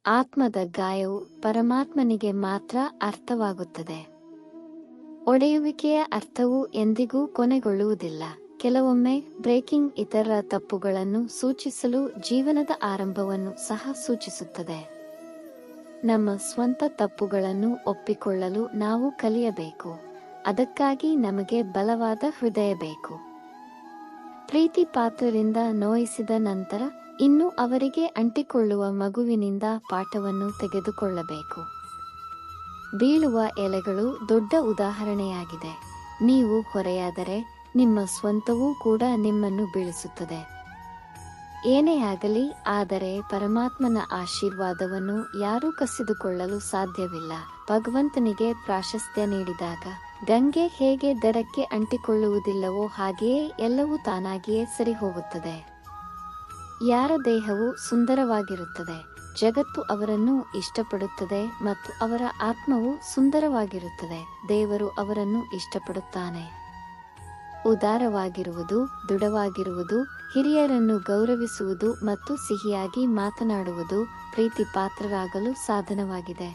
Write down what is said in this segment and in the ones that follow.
ಆತ್ಮದ ಗಾಯವು ಪರಮಾತ್ಮನಿಗೆ ಮಾತ್ರ ಅರ್ಥವಾಗುತ್ತದೆ. ಒಡೆಯುವಿಕೆಯ ಅರ್ಥವು ಎಂದಿಗೂ ಕೊನೆಗೊಳ್ಳುವುದಿಲ್ಲ. ಕೆಲವೊಮ್ಮೆ ಬ್ರೇಕಿಂಗ್ ಇತರರ ತಪ್ಪುಗಳನ್ನು ಸೂಚಿಸಲು ಜೀವನದ ಆರಂಭವನ್ನು ಸಹ ಸೂಚಿಸುತ್ತದೆ. ನಮ್ಮ ಸ್ವಂತ ತಪ್ಪುಗಳನ್ನು ಒಪ್ಪಿಕೊಳ್ಳಲು ನಾವು ಕಲಿಯಬೇಕು. ಅದಕ್ಕಾಗಿ ನಮಗೆ ಬಲವಾದ ಹೃದಯ ಬೇಕು. ಪ್ರೀತಿ ಪಾತ್ರರಿಂದ ನೋಯಿಸಿದ ನಂತರ ಇನ್ನು ಅವರಿಗೆ ಅಂಟಿಕೊಳ್ಳುವ ಮಗುವಿನಿಂದ ಪಾಠವನ್ನು ತೆಗೆದುಕೊಳ್ಳಬೇಕು. ಬೀಳುವ ಎಲೆಗಳು ದೊಡ್ಡ ಉದಾಹರಣೆಯಾಗಿದೆ. ನೀವು ಹೊರೆಯಾದರೆ ನಿಮ್ಮ ಸ್ವಂತವೂ ಕೂಡ ನಿಮ್ಮನ್ನು ಬೀಳಿಸುತ್ತದೆ. ಏನೇ ಆಗಲಿ, ಆದರೆ ಪರಮಾತ್ಮನ ಆಶೀರ್ವಾದವನ್ನು ಯಾರೂ ಕಸಿದುಕೊಳ್ಳಲು ಸಾಧ್ಯವಿಲ್ಲ. ಭಗವಂತನಿಗೆ ಪ್ರಾಶಸ್ತ್ಯ ನೀಡಿದಾಗ ಗಂಗೆ ಹೇಗೆ ದಡಕ್ಕೆ ಅಂಟಿಕೊಳ್ಳುವುದಿಲ್ಲವೋ ಹಾಗೆಯೇ ಎಲ್ಲವೂ ತಾನಾಗಿಯೇ ಸರಿ ಹೋಗುತ್ತದೆ. ಯಾರ ದೇಹವು ಸುಂದರವಾಗಿರುತ್ತದೆ, ಜಗತ್ತು ಅವರನ್ನು ಇಷ್ಟಪಡುತ್ತದೆ ಮತ್ತು ಅವರ ಆತ್ಮವು ಸುಂದರವಾಗಿರುತ್ತದೆ. ದೇವರು ಅವರನ್ನು ಇಷ್ಟಪಡುತ್ತಾನೆ. ಉದಾರವಾಗಿರುವುದು, ದೃಢವಾಗಿರುವುದು, ಹಿರಿಯರನ್ನು ಗೌರವಿಸುವುದು ಮತ್ತು ಸಿಹಿಯಾಗಿ ಮಾತನಾಡುವುದು ಪ್ರೀತಿ ಪಾತ್ರರಾಗಲು ಸಾಧನವಾಗಿದೆ.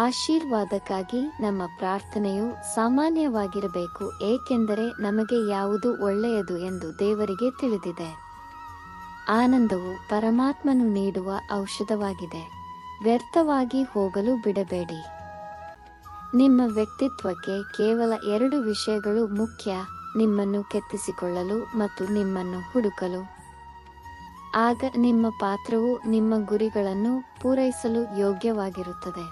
ಆಶೀರ್ವಾದಕ್ಕಾಗಿ ನಮ್ಮ ಪ್ರಾರ್ಥನೆಯು ಸಾಮಾನ್ಯವಾಗಿರಬೇಕು, ಏಕೆಂದರೆ ನಮಗೆ ಯಾವುದು ಒಳ್ಳೆಯದು ಎಂದು ದೇವರಿಗೆ ತಿಳಿದಿದೆ. ಆನಂದವು ಪರಮಾತ್ಮನು ನೀಡುವ ಔಷಧವಾಗಿದೆ. ವ್ಯರ್ಥವಾಗಿ ಹೋಗಲು ಬಿಡಬೇಡಿ. ನಿಮ್ಮ ವ್ಯಕ್ತಿತ್ವಕ್ಕೆ ಕೇವಲ 2 ವಿಷಯಗಳು ಮುಖ್ಯ: ನಿಮ್ಮನ್ನು ಕೆತ್ತಿಸಿಕೊಳ್ಳಲು ಮತ್ತು ನಿಮ್ಮನ್ನು ಹುಡುಕಲು. ಆಗ ನಿಮ್ಮ ಪಾತ್ರವು ನಿಮ್ಮ ಗುರಿಗಳನ್ನು ಪೂರೈಸಲು ಯೋಗ್ಯವಾಗಿರುತ್ತದೆ.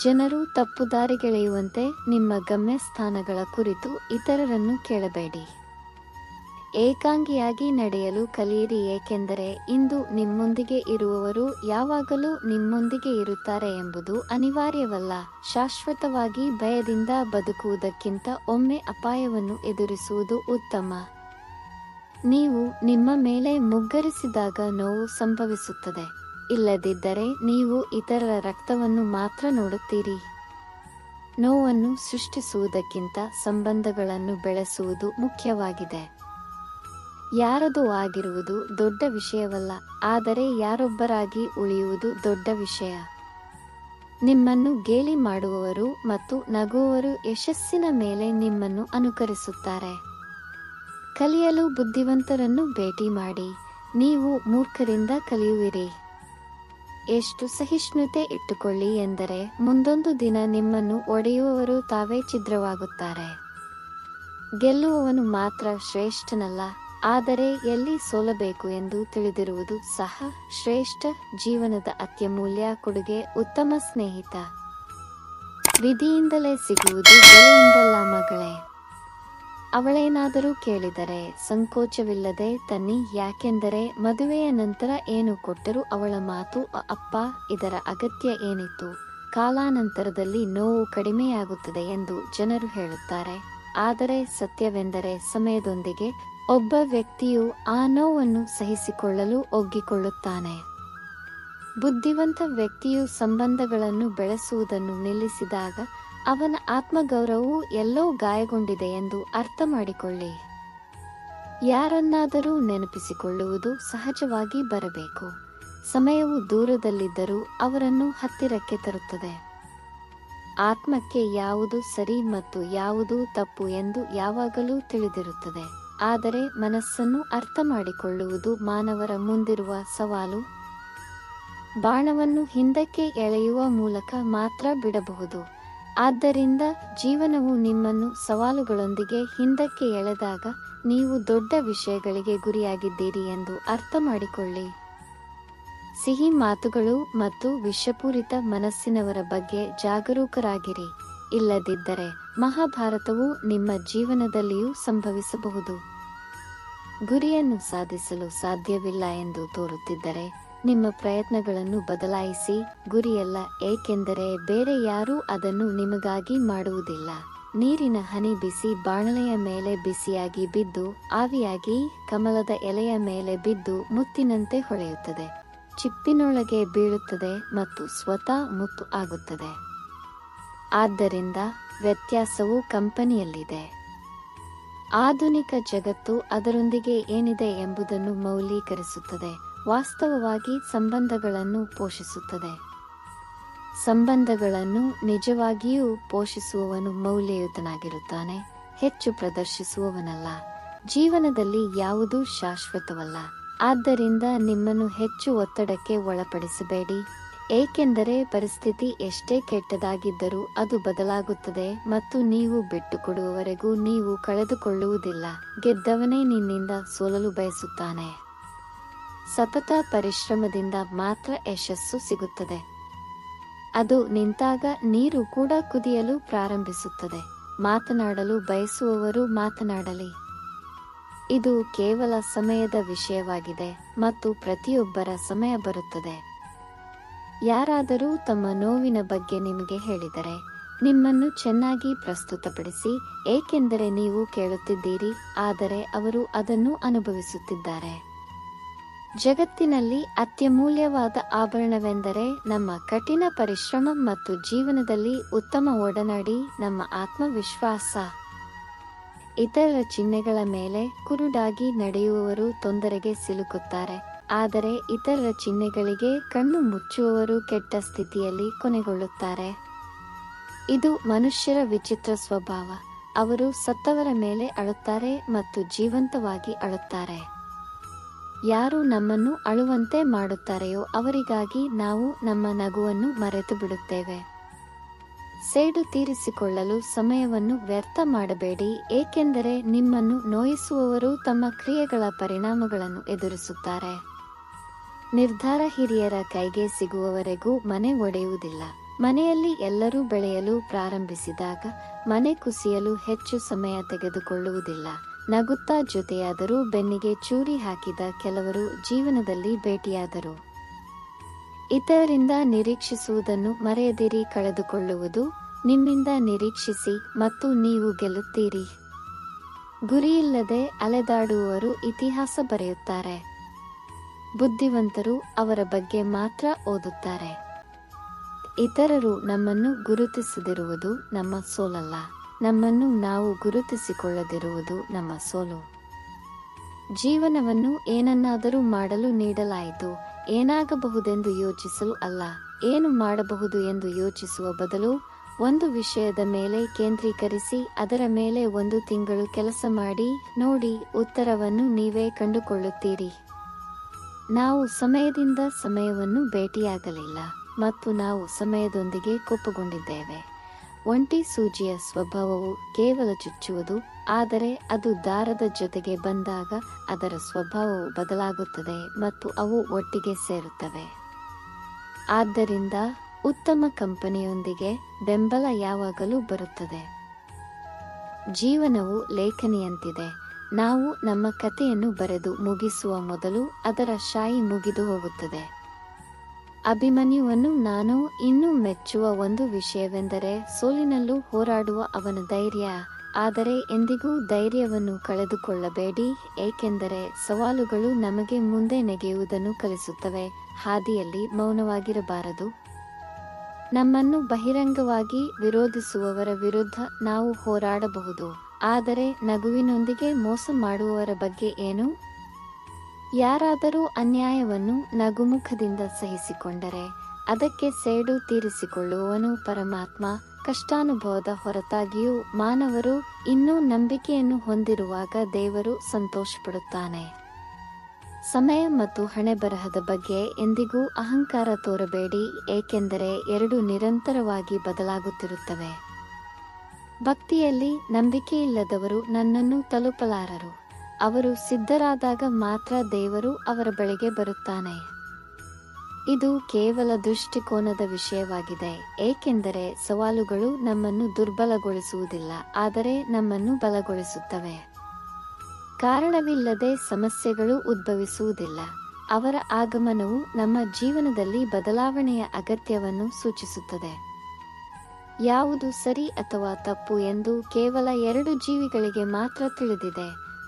ಜನರು ತಪ್ಪುದಾರಿಗೆಳೆಯುವಂತೆ ನಿಮ್ಮ ಗಮ್ಯಸ್ಥಾನಗಳ ಕುರಿತು ಇತರರನ್ನು ಕೇಳಬೇಡಿ. ಏಕಾಂಗಿಯಾಗಿ ನಡೆಯಲು ಕಲಿಯಿರಿ, ಏಕೆಂದರೆ ಇಂದು ನಿಮ್ಮೊಂದಿಗೆ ಇರುವವರು ಯಾವಾಗಲೂ ನಿಮ್ಮೊಂದಿಗೆ ಇರುತ್ತಾರೆ ಎಂಬುದು ಅನಿವಾರ್ಯವಲ್ಲ. ಶಾಶ್ವತವಾಗಿ ಭಯದಿಂದ ಬದುಕುವುದಕ್ಕಿಂತ ಒಮ್ಮೆ ಅಪಾಯವನ್ನು ಎದುರಿಸುವುದು ಉತ್ತಮ. ನೀವು ನಿಮ್ಮ ಮೇಲೆ ಮುಗ್ಗರಿಸಿದಾಗ ನೋವು ಸಂಭವಿಸುತ್ತದೆ. ಇಲ್ಲದಿದ್ದರೆ ನೀವು ಇತರರ ರಕ್ತವನ್ನು ಮಾತ್ರ ನೋಡುತ್ತೀರಿ. ನೋವನ್ನು ಸೃಷ್ಟಿಸುವುದಕ್ಕಿಂತ ಸಂಬಂಧಗಳನ್ನು ಬೆಳೆಸುವುದು ಮುಖ್ಯವಾಗಿದೆ. ಯಾರದೋ ಆಗಿರುವುದು ದೊಡ್ಡ ವಿಷಯವಲ್ಲ, ಆದರೆ ಯಾರೊಬ್ಬರಾಗಿ ಉಳಿಯುವುದು ದೊಡ್ಡ ವಿಷಯ. ನಿಮ್ಮನ್ನು ಗೇಲಿ ಮಾಡುವವರು ಮತ್ತು ನಗುವವರು ಯಶಸ್ಸಿನ ಮೇಲೆ ನಿಮ್ಮನ್ನು ಅನುಕರಿಸುತ್ತಾರೆ. ಕಲಿಯಲು ಬುದ್ಧಿವಂತರನ್ನು ಭೇಟಿ ಮಾಡಿ, ನೀವು ಮೂರ್ಖರಿಂದ ಕಲಿಯುವಿರಿ. ಎಷ್ಟು ಸಹಿಷ್ಣುತೆ ಇಟ್ಟುಕೊಳ್ಳಿ ಎಂದರೆ ಮುಂದೊಂದು ದಿನ ನಿಮ್ಮನ್ನು ಒಡೆಯುವವರು ತಾವೇ ಛಿದ್ರವಾಗುತ್ತಾರೆ. ಗೆಲ್ಲುವವನು ಮಾತ್ರ ಶ್ರೇಷ್ಠನಲ್ಲ, ಆದರೆ ಎಲ್ಲಿ ಸೋಲಬೇಕು ಎಂದು ತಿಳಿದಿರುವುದು ಸಹ ಶ್ರೇಷ್ಠ. ಜೀವನದ ಅತ್ಯಮೂಲ್ಯ ಕೊಡುಗೆ ಉತ್ತಮ ಸ್ನೇಹಿತ. ವಿಧಿಯಿಂದಲೇ ಸಿಗುವುದು, ಬೆಲೆಯಿಂದಲ್ಲ ಮಗಳೇ. ಅವಳೇನಾದರೂ ಕೇಳಿದರೆ ಸಂಕೋಚವಿಲ್ಲದೆ ತನ್ನಿ, ಯಾಕೆಂದರೆ ಮದುವೆಯ ನಂತರ ಏನು ಕೊಟ್ಟರೂ ಅವಳ ಮಾತು ಅಪ್ಪ, ಇದರ ಅಗತ್ಯ ಏನಿತ್ತು. ಕಾಲಾನಂತರದಲ್ಲಿ ನೋವು ಕಡಿಮೆಯಾಗುತ್ತದೆ ಎಂದು ಜನರು ಹೇಳುತ್ತಾರೆ, ಆದರೆ ಸತ್ಯವೆಂದರೆ ಸಮಯದೊಂದಿಗೆ ಒಬ್ಬ ವ್ಯಕ್ತಿಯು ಆ ನೋವನ್ನು ಸಹಿಸಿಕೊಳ್ಳಲು ಒಗ್ಗಿಕೊಳ್ಳುತ್ತಾನೆ. ಬುದ್ಧಿವಂತ ವ್ಯಕ್ತಿಯು ಸಂಬಂಧಗಳನ್ನು ಬೆಳೆಸುವುದನ್ನು ನಿಲ್ಲಿಸಿದಾಗ ಅವನ ಆತ್ಮಗೌರವವು ಎಲ್ಲೋ ಗಾಯಗೊಂಡಿದೆ ಎಂದು ಅರ್ಥ ಮಾಡಿಕೊಳ್ಳಿ. ಯಾರನ್ನಾದರೂ ನೆನಪಿಸಿಕೊಳ್ಳುವುದು ಸಹಜವಾಗಿ ಬರಬೇಕು. ಸಮಯವು ದೂರದಲ್ಲಿದ್ದರೂ ಅವರನ್ನು ಹತ್ತಿರಕ್ಕೆ ತರುತ್ತದೆ. ಆತ್ಮಕ್ಕೆ ಯಾವುದು ಸರಿ ಮತ್ತು ಯಾವುದು ತಪ್ಪು ಎಂದು ಯಾವಾಗಲೂ ತಿಳಿದಿರುತ್ತದೆ, ಆದರೆ ಮನಸ್ಸನ್ನು ಅರ್ಥ ಮಾಡಿಕೊಳ್ಳುವುದು ಮಾನವರ ಮುಂದಿರುವ ಸವಾಲು. ಬಾಣವನ್ನು ಹಿಂದಕ್ಕೆ ಎಳೆಯುವ ಮೂಲಕ ಮಾತ್ರ ಬಿಡಬಹುದು. ಆದ್ದರಿಂದ ಜೀವನವು ನಿಮ್ಮನ್ನು ಸವಾಲುಗಳೊಂದಿಗೆ ಹಿಂದಕ್ಕೆ ಎಳೆದಾಗ ನೀವು ದೊಡ್ಡ ವಿಷಯಗಳಿಗೆ ಗುರಿಯಾಗಿದ್ದೀರಿ ಎಂದು ಅರ್ಥ ಮಾಡಿಕೊಳ್ಳಿ. ಸಿಹಿ ಮಾತುಗಳು ಮತ್ತು ವಿಷಪೂರಿತ ಮನಸ್ಸಿನವರ ಬಗ್ಗೆ ಜಾಗರೂಕರಾಗಿರಿ, ಇಲ್ಲದಿದ್ದರೆ ಮಹಾಭಾರತವು ನಿಮ್ಮ ಜೀವನದಲ್ಲಿಯೂ ಸಂಭವಿಸಬಹುದು. ಗುರಿಯನ್ನು ಸಾಧಿಸಲು ಸಾಧ್ಯವಿಲ್ಲ ಎಂದು ತೋರುತ್ತಿದ್ದರೆ ನಿಮ್ಮ ಪ್ರಯತ್ನಗಳನ್ನು ಬದಲಾಯಿಸಿ. ಗುರಿಯಲ್ಲ, ಏಕೆಂದರೆ ಬೇರೆ ಯಾರೂ ಅದನ್ನು ನಿಮಗಾಗಿ ಮಾಡುವುದಿಲ್ಲ. ನೀರಿನ ಹನಿ ಬಿಸಿ ಬಾಣಲೆಯ ಮೇಲೆ ಬಿಸಿಯಾಗಿ ಬಿದ್ದು ಆವಿಯಾಗಿ ಕಮಲದ ಎಲೆಯ ಮೇಲೆ ಬಿದ್ದು ಮುತ್ತಿನಂತೆ ಹೊಳೆಯುತ್ತದೆ, ಚಿಪ್ಪಿನೊಳಗೆ ಬೀಳುತ್ತದೆ ಮತ್ತು ಸ್ವತಃ ಮುತ್ತು ಆಗುತ್ತದೆ. ಆದ್ದರಿಂದ ವ್ಯತ್ಯಾಸವು ಕಂಪನಿಯಲ್ಲಿದೆ. ಆಧುನಿಕ ಜಗತ್ತು ಅದರೊಂದಿಗೆ ಏನಿದೆ ಎಂಬುದನ್ನು ಮೌಲ್ಯೀಕರಿಸುತ್ತದೆ. ವಾಸ್ತವವಾಗಿ ಸಂಬಂಧಗಳನ್ನು ಪೋಷಿಸುತ್ತದೆ. ಸಂಬಂಧಗಳನ್ನು ನಿಜವಾಗಿಯೂ ಪೋಷಿಸುವವನು ಮೌಲ್ಯಯುತನಾಗಿರುತ್ತಾನೆ, ಹೆಚ್ಚು ಪ್ರದರ್ಶಿಸುವವನಲ್ಲ. ಜೀವನದಲ್ಲಿ ಯಾವುದೂ ಶಾಶ್ವತವಲ್ಲ. ಆದ್ದರಿಂದ ನಿಮ್ಮನ್ನು ಹೆಚ್ಚು ಒತ್ತಡಕ್ಕೆ ಒಳಪಡಿಸಬೇಡಿ, ಏಕೆಂದರೆ ಪರಿಸ್ಥಿತಿ ಎಷ್ಟೇ ಕೆಟ್ಟದಾಗಿದ್ದರೂ ಅದು ಬದಲಾಗುತ್ತದೆ ಮತ್ತು ನೀವು ಬಿಟ್ಟುಕೊಡುವವರೆಗೂ ನೀವು ಕಳೆದುಕೊಳ್ಳುವುದಿಲ್ಲ. ಗೆದ್ದವನೇ ನಿನ್ನಿಂದ ಸೋಲಲು ಬಯಸುತ್ತಾನೆ. ಸತತ ಪರಿಶ್ರಮದಿಂದ ಮಾತ್ರ ಯಶಸ್ಸು ಸಿಗುತ್ತದೆ. ಅದು ನಿಂತಾಗ ನೀರು ಕೂಡ ಕುದಿಯಲು ಪ್ರಾರಂಭಿಸುತ್ತದೆ. ಮಾತನಾಡಲು ಬಯಸುವವರು ಮಾತನಾಡಲಿ. ಇದು ಕೇವಲ ಸಮಯದ ವಿಷಯವಾಗಿದೆ ಮತ್ತು ಪ್ರತಿಯೊಬ್ಬರ ಸಮಯ ಬರುತ್ತದೆ. ಯಾರಾದರೂ ತಮ್ಮ ನೋವಿನ ಬಗ್ಗೆ ನಿಮಗೆ ಹೇಳಿದರೆ ನಿಮ್ಮನ್ನು ಚೆನ್ನಾಗಿ ಪ್ರಸ್ತುತಪಡಿಸಿ, ಏಕೆಂದರೆ ನೀವು ಕೇಳುತ್ತಿದ್ದೀರಿ, ಆದರೆ ಅವರು ಅದನ್ನು ಅನುಭವಿಸುತ್ತಿದ್ದಾರೆ. ಜಗತ್ತಿನಲ್ಲಿ ಅತ್ಯಮೂಲ್ಯವಾದ ಆಭರಣವೆಂದರೆ ನಮ್ಮ ಕಠಿಣ ಪರಿಶ್ರಮ ಮತ್ತು ಜೀವನದಲ್ಲಿ ಉತ್ತಮ ಒಡನಾಡಿ ನಮ್ಮ ಆತ್ಮವಿಶ್ವಾಸ. ಇತರರ ಚಿಹ್ನೆಗಳ ಮೇಲೆ ಕುರುಡಾಗಿ ನಡೆಯುವವರು ತೊಂದರೆಗೆ ಸಿಲುಕುತ್ತಾರೆ, ಆದರೆ ಇತರರ ಚಿಹ್ನೆಗಳಿಗೆ ಕಣ್ಣು ಮುಚ್ಚುವವರು ಕೆಟ್ಟ ಸ್ಥಿತಿಯಲ್ಲಿ ಕೊನೆಗೊಳ್ಳುತ್ತಾರೆ. ಇದು ಮನುಷ್ಯರ ವಿಚಿತ್ರ ಸ್ವಭಾವ. ಅವರು ಸತ್ತವರ ಮೇಲೆ ಅಳುತ್ತಾರೆ ಮತ್ತು ಜೀವಂತವಾಗಿ ಅಳುತ್ತಾರೆ. ಯಾರು ನಮ್ಮನ್ನು ಅಳುವಂತೆ ಮಾಡುತ್ತಾರೆಯೋ ಅವರಿಗಾಗಿ ನಾವು ನಮ್ಮ ನಗುವನ್ನು ಮರೆತು ಬಿಡುತ್ತೇವೆ. ಸೇಡು ತೀರಿಸಿಕೊಳ್ಳಲು ಸಮಯವನ್ನು ವ್ಯರ್ಥ ಮಾಡಬೇಡಿ, ಏಕೆಂದರೆ ನಿಮ್ಮನ್ನು ನೋಯಿಸುವವರು ತಮ್ಮ ಕ್ರಿಯೆಗಳ ಪರಿಣಾಮಗಳನ್ನು ಎದುರಿಸುತ್ತಾರೆ. ನಿರ್ಧಾರ ಹಿರಿಯರ ಕೈಗೆ ಸಿಗುವವರೆಗೂ ಮನೆ ಒಡೆಯುವುದಿಲ್ಲ. ಮನೆಯಲ್ಲಿ ಎಲ್ಲರೂ ಬೆಳೆಯಲು ಪ್ರಾರಂಭಿಸಿದಾಗ ಮನೆ ಕುಸಿಯಲು ಹೆಚ್ಚು ಸಮಯ ತೆಗೆದುಕೊಳ್ಳುವುದಿಲ್ಲ. ನಗುತ್ತಾ ಜೊತೆಯಾದರೂ ಬೆನ್ನಿಗೆ ಚೂರಿ ಹಾಕಿದ ಕೆಲವರು ಜೀವನದಲ್ಲಿ ಭೇಟಿಯಾದರು. ಇತರರಿಂದ ನಿರೀಕ್ಷಿಸುವುದನ್ನು ಮರೆಯದಿರಿ. ಕಳೆದುಕೊಳ್ಳುವುದು ನಿಮ್ಮಿಂದ ನಿರೀಕ್ಷಿಸಿ ಮತ್ತು ನೀವು ಗೆಲ್ಲುತ್ತೀರಿ. ಗುರಿಯಿಲ್ಲದೆ ಅಲೆದಾಡುವವರು ಇತಿಹಾಸ ಬರೆಯುತ್ತಾರೆ. ಬುದ್ಧಿವಂತರು ಅವರ ಬಗ್ಗೆ ಮಾತ್ರ ಓದುತ್ತಾರೆ. ಇತರರು ನಮ್ಮನ್ನು ಗುರುತಿಸದಿರುವುದು ನಮ್ಮ ಸೋಲಲ್ಲ, ನಮ್ಮನ್ನು ನಾವು ಗುರುತಿಸಿಕೊಳ್ಳದಿರುವುದು ನಮ್ಮ ಸೋಲು. ಜೀವನವನ್ನು ಏನನ್ನಾದರೂ ಮಾಡಲು ನೀಡಲಾಯಿತು, ಏನಾಗಬಹುದೆಂದು ಯೋಚಿಸಲು ಅಲ್ಲ. ಏನು ಮಾಡಬಹುದು ಎಂದು ಯೋಚಿಸುವ ಬದಲು ಒಂದು ವಿಷಯದ ಮೇಲೆ ಕೇಂದ್ರೀಕರಿಸಿ ಅದರ ಮೇಲೆ 1 ತಿಂಗಳು ಕೆಲಸ ಮಾಡಿ ನೋಡಿ, ಉತ್ತರವನ್ನು ನೀವೇ ಕಂಡುಕೊಳ್ಳುತ್ತೀರಿ. ನಾವು ಸಮಯದಿಂದ ಸಮಯವನ್ನು ಭೇಟಿಯಾಗಲಿಲ್ಲ ಮತ್ತು ನಾವು ಸಮಯದೊಂದಿಗೆ ಕೋಪಗೊಂಡಿದ್ದೇವೆ. ಒಂಟಿ ಸೂಜಿಯ ಸ್ವಭಾವವು ಕೇವಲ ಚುಚ್ಚುವುದು, ಆದರೆ ಅದು ದಾರದ ಜೊತೆಗೆ ಬಂದಾಗ ಅದರ ಸ್ವಭಾವವು ಬದಲಾಗುತ್ತದೆ ಮತ್ತು ಅವು ಒಟ್ಟಿಗೆ ಸೇರುತ್ತವೆ. ಆದ್ದರಿಂದ ಉತ್ತಮ ಕಂಪನಿಯೊಂದಿಗೆ ಬೆಂಬಲ ಯಾವಾಗಲೂ ಬರುತ್ತದೆ. ಜೀವನವು ಲೇಖನಿಯಂತಿದೆ. ನಾವು ನಮ್ಮ ಕಥೆಯನ್ನು ಬರೆದು ಮುಗಿಸುವ ಮೊದಲು ಅದರ ಶಾಯಿ ಮುಗಿದು ಹೋಗುತ್ತದೆ. ಅಭಿಮನ್ಯುವನ್ನು ನಾನು ಇನ್ನೂ ಮೆಚ್ಚುವ ಒಂದು ವಿಷಯವೆಂದರೆ ಸೋಲಿನಲ್ಲೂ ಹೋರಾಡುವ ಅವನ ಧೈರ್ಯ. ಆದರೆ ಎಂದಿಗೂ ಧೈರ್ಯವನ್ನು ಕಳೆದುಕೊಳ್ಳಬೇಡಿ, ಏಕೆಂದರೆ ಸವಾಲುಗಳು ನಮಗೆ ಮುಂದೆ ನೆಗೆಯುವುದನ್ನು ಕಲಿಸುತ್ತವೆ. ಹಾದಿಯಲ್ಲಿ ಮೌನವಾಗಿರಬಾರದು. ನಮ್ಮನ್ನು ಬಹಿರಂಗವಾಗಿ ವಿರೋಧಿಸುವವರ ವಿರುದ್ಧ ನಾವು ಹೋರಾಡಬಹುದು, ಆದರೆ ನಗುವಿನೊಂದಿಗೆ ಮೋಸ ಮಾಡುವವರ ಬಗ್ಗೆ ಏನು? ಯಾರಾದರೂ ಅನ್ಯಾಯವನ್ನು ನಗುಮುಖದಿಂದ ಸಹಿಸಿಕೊಂಡರೆ ಅದಕ್ಕೆ ಸೇಡು ತೀರಿಸಿಕೊಳ್ಳುವವನು ಪರಮಾತ್ಮ. ಕಷ್ಟಾನುಭವದ ಹೊರತಾಗಿಯೂ ಮಾನವರು ಇನ್ನೂ ನಂಬಿಕೆಯನ್ನು ಹೊಂದಿರುವಾಗ ದೇವರು ಸಂತೋಷಪಡುತ್ತಾನೆ. ಸಮಯ ಮತ್ತು ಹಣೆಬರಹದ ಬಗ್ಗೆ ಎಂದಿಗೂ ಅಹಂಕಾರ ತೋರಬೇಡಿ, ಏಕೆಂದರೆ ಎರಡು ನಿರಂತರವಾಗಿ ಬದಲಾಗುತ್ತಿರುತ್ತವೆ. ಭಕ್ತಿಯಲ್ಲಿ ನಂಬಿಕೆಯಿಲ್ಲದವರು ನನ್ನನ್ನು ತಲುಪಲಾರರು. ಅವರು ಸಿದ್ಧರಾದಾಗ ಮಾತ್ರ ದೇವರು ಅವರ ಬಳಿಗೆ ಬರುತ್ತಾನೆ. ಇದು ಕೇವಲ ದೃಷ್ಟಿಕೋನದ ವಿಷಯವಾಗಿದೆ, ಏಕೆಂದರೆ ಸವಾಲುಗಳು ನಮ್ಮನ್ನು ದುರ್ಬಲಗೊಳಿಸುವುದಿಲ್ಲ, ಆದರೆ ನಮ್ಮನ್ನು ಬಲಗೊಳಿಸುತ್ತವೆ. ಕಾರಣವಿಲ್ಲದೆ ಸಮಸ್ಯೆಗಳು ಉದ್ಭವಿಸುವುದಿಲ್ಲ. ಅವರ ಆಗಮನವು ನಮ್ಮ ಜೀವನದಲ್ಲಿ ಬದಲಾವಣೆಯ ಅಗತ್ಯವನ್ನು ಸೂಚಿಸುತ್ತದೆ. ಯಾವುದು ಸರಿ ಅಥವಾ ತಪ್ಪು ಎಂದು ಕೇವಲ 2 ಜೀವಿಗಳಿಗೆ ಮಾತ್ರ ತಿಳಿದಿದೆ,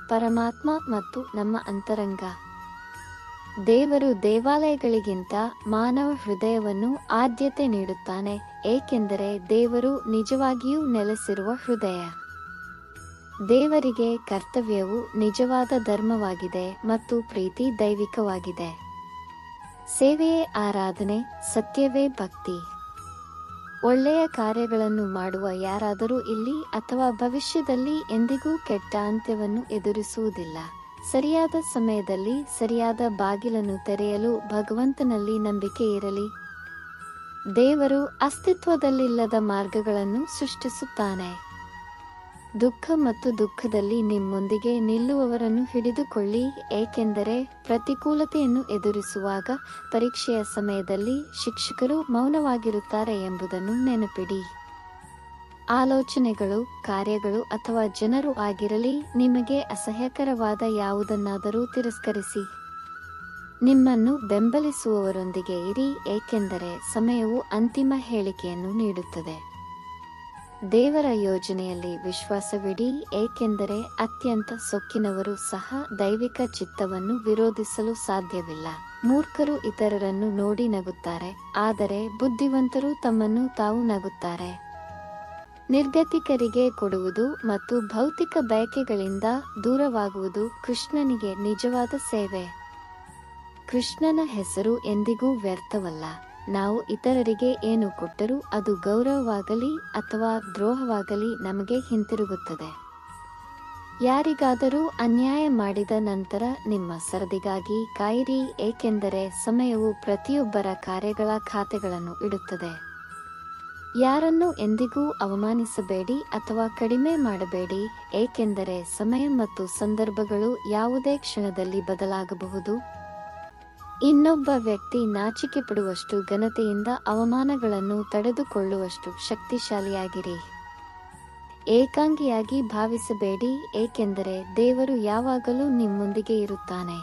ಪರಮಾತ್ಮ ಮತ್ತು ನಮ್ಮ ಅಂತರಂಗ. ದೇವರು ದೇವಾಲಯಗಳಿಗಿಂತ ಮಾನವ ಹೃದಯವನ್ನು ಆದ್ಯತೆ ನೀಡುತ್ತಾನೆ, ಏಕೆಂದರೆ ದೇವರು ನಿಜವಾಗಿಯೂ ನೆಲೆಸಿರುವ ಹೃದಯ. ದೇವರಿಗೆ ಕರ್ತವ್ಯವು ನಿಜವಾದ ಧರ್ಮವಾಗಿದೆ ಮತ್ತು ಪ್ರೀತಿ ದೈವಿಕವಾಗಿದೆ. ಸೇವೆಯೇ ಆರಾಧನೆ, ಸತ್ಯವೇ ಭಕ್ತಿ. ಒಳ್ಳೆಯ ಕಾರ್ಯಗಳನ್ನು ಮಾಡುವ ಯಾರಾದರೂ ಇಲ್ಲಿ ಅಥವಾ ಭವಿಷ್ಯದಲ್ಲಿ ಎಂದಿಗೂ ಕೆಟ್ಟ ಅಂತ್ಯವನ್ನು ಎದುರಿಸುವುದಿಲ್ಲ. ಸರಿಯಾದ ಸಮಯದಲ್ಲಿ ಸರಿಯಾದ ಬಾಗಿಲನ್ನು ತೆರೆಯಲು ಭಗವಂತನಲ್ಲಿ ನಂಬಿಕೆ ಇರಲಿ. ದೇವರು ಅಸ್ತಿತ್ವದಲ್ಲಿಲ್ಲದ ಮಾರ್ಗಗಳನ್ನು ಸೃಷ್ಟಿಸುತ್ತಾನೆ. ದುಃಖ ಮತ್ತು ದುಃಖದಲ್ಲಿ ನಿಮ್ಮೊಂದಿಗೆ ನಿಲ್ಲುವವರನ್ನು ಹಿಡಿದುಕೊಳ್ಳಿ, ಏಕೆಂದರೆ ಪ್ರತಿಕೂಲತೆಯನ್ನು ಎದುರಿಸುವಾಗ ಪರೀಕ್ಷೆಯ ಸಮಯದಲ್ಲಿ ಶಿಕ್ಷಕರು ಮೌನವಾಗಿರುತ್ತಾರೆ ಎಂಬುದನ್ನು ನೆನಪಿಡಿ. ಆಲೋಚನೆಗಳು, ಕಾರ್ಯಗಳು ಅಥವಾ ಜನರು ಆಗಿರಲಿ, ನಿಮಗೆ ಅಸಹ್ಯಕರವಾದ ಯಾವುದನ್ನಾದರೂ ತಿರಸ್ಕರಿಸಿ. ನಿಮ್ಮನ್ನು ಬೆಂಬಲಿಸುವವರೊಂದಿಗೆ ಇರಿ, ಏಕೆಂದರೆ ಸಮಯವು ಅಂತಿಮ ಹೇಳಿಕೆಯನ್ನು ನೀಡುತ್ತದೆ. ದೇವರ ಯೋಜನೆಯಲ್ಲಿ ವಿಶ್ವಾಸವಿಡಿ, ಏಕೆಂದರೆ ಅತ್ಯಂತ ಸೊಕ್ಕಿನವರು ಸಹ ದೈವಿಕ ಚಿತ್ತವನ್ನು ವಿರೋಧಿಸಲು ಸಾಧ್ಯವಿಲ್ಲ. ಮೂರ್ಖರು ಇತರರನ್ನು ನೋಡಿ ನಗುತ್ತಾರೆ, ಆದರೆ ಬುದ್ಧಿವಂತರು ತಮ್ಮನ್ನು ತಾವು ನಗುತ್ತಾರೆ. ನಿರ್ಗತಿಕರಿಗೆ ಕೊಡುವುದು ಮತ್ತು ಭೌತಿಕ ಬಯಕೆಗಳಿಂದ ದೂರವಾಗುವುದು ಕೃಷ್ಣನಿಗೆ ನಿಜವಾದ ಸೇವೆ. ಕೃಷ್ಣನ ಹೆಸರು ಎಂದಿಗೂ ವ್ಯರ್ಥವಲ್ಲ. ನಾವು ಇತರರಿಗೆ ಏನು ಕೊಟ್ಟರೂ ಅದು ಗೌರವವಾಗಲಿ ಅಥವಾ ದ್ರೋಹವಾಗಲಿ ನಮಗೆ ಹಿಂತಿರುಗುತ್ತದೆ. ಯಾರಿಗಾದರೂ ಅನ್ಯಾಯ ಮಾಡಿದ ನಂತರ ನಿಮ್ಮ ಸರದಿಗಾಗಿ ಕಾಯಿರಿ, ಏಕೆಂದರೆ ಸಮಯವು ಪ್ರತಿಯೊಬ್ಬರ ಕಾರ್ಯಗಳ ಖಾತೆಗಳನ್ನು ಇಡುತ್ತದೆ. ಯಾರನ್ನೂ ಎಂದಿಗೂ ಅವಮಾನಿಸಬೇಡಿ ಅಥವಾ ಕಡಿಮೆ ಮಾಡಬೇಡಿ, ಏಕೆಂದರೆ ಸಮಯ ಮತ್ತು ಸಂದರ್ಭಗಳು ಯಾವುದೇ ಕ್ಷಣದಲ್ಲಿ ಬದಲಾಗಬಹುದು. ಇನ್ನೊಬ್ಬ ವ್ಯಕ್ತಿ ನಾಚಿಕೆ ಪಡುವಷ್ಟು ಘನತೆಯಿಂದ ಅವಮಾನಗಳನ್ನು ತಡೆದುಕೊಳ್ಳುವಷ್ಟು ಶಕ್ತಿಶಾಲಿಯಾಗಿರಿ. ಏಕಾಂಗಿಯಾಗಿ ಭಾವಿಸಬೇಡಿ, ಏಕೆಂದರೆ ದೇವರು ಯಾವಾಗಲೂ ನಿಮ್ಮೊಂದಿಗೆ ಇರುತ್ತಾನೆ.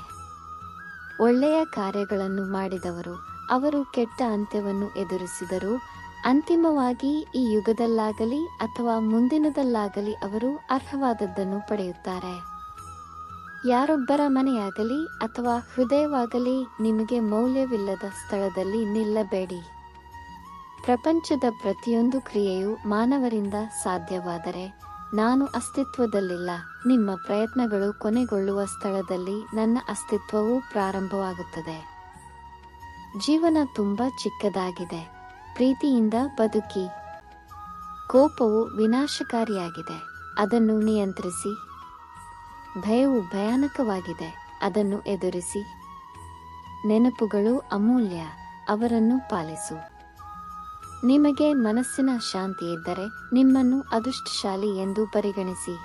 ಒಳ್ಳೆಯ ಕಾರ್ಯಗಳನ್ನು ಮಾಡಿದವರು, ಅವರು ಕೆಟ್ಟ ಅಂತ್ಯವನ್ನು ಎದುರಿಸಿದರು, ಅಂತಿಮವಾಗಿ ಈ ಯುಗದಲ್ಲಾಗಲಿ ಅಥವಾ ಮುಂದಿನದಲ್ಲಾಗಲಿ ಅವರು ಅರ್ಹವಾದದ್ದನ್ನು ಪಡೆಯುತ್ತಾರೆ. ಯಾರೊಬ್ಬರ ಮನೆಯಾಗಲಿ ಅಥವಾ ಹೃದಯವಾಗಲಿ ನಿಮಗೆ ಮೌಲ್ಯವಿಲ್ಲದ ಸ್ಥಳದಲ್ಲಿ ನಿಲ್ಲಬೇಡಿ. ಪ್ರಪಂಚದ ಪ್ರತಿಯೊಂದು ಕ್ರಿಯೆಯು ಮಾನವರಿಂದ ಸಾಧ್ಯವಾದರೆ ನಾನು ಅಸ್ತಿತ್ವದಲ್ಲಿಲ್ಲ. ನಿಮ್ಮ ಪ್ರಯತ್ನಗಳು ಕೊನೆಗೊಳ್ಳುವ ಸ್ಥಳದಲ್ಲಿ ನನ್ನ ಅಸ್ತಿತ್ವವು ಪ್ರಾರಂಭವಾಗುತ್ತದೆ. ಜೀವನ ತುಂಬಾ ಚಿಕ್ಕದಾಗಿದೆ. ಪ್ರೀತಿಯಿಂದ ಬದುಕಿ. ಕೋಪವು ವಿನಾಶಕಾರಿಯಾಗಿದೆ, ಅದನ್ನು ನಿಯಂತ್ರಿಸಿ. ಭಯವು ಭಯಾನಕವಾಗಿದೆ, ಅದನ್ನು ಎದುರಿಸಿ. ನೆನಪುಗಳು ಅಮೂಲ್ಯ, ಅವರನ್ನು ಪಾಲಿಸು. ನಿಮಗೆ ಮನಸ್ಸಿನ ಶಾಂತಿ ಇದ್ದರೆ ನಿಮ್ಮನ್ನು ಅದೃಷ್ಟಶಾಲಿ ಎಂದು ಪರಿಗಣಿಸಿ.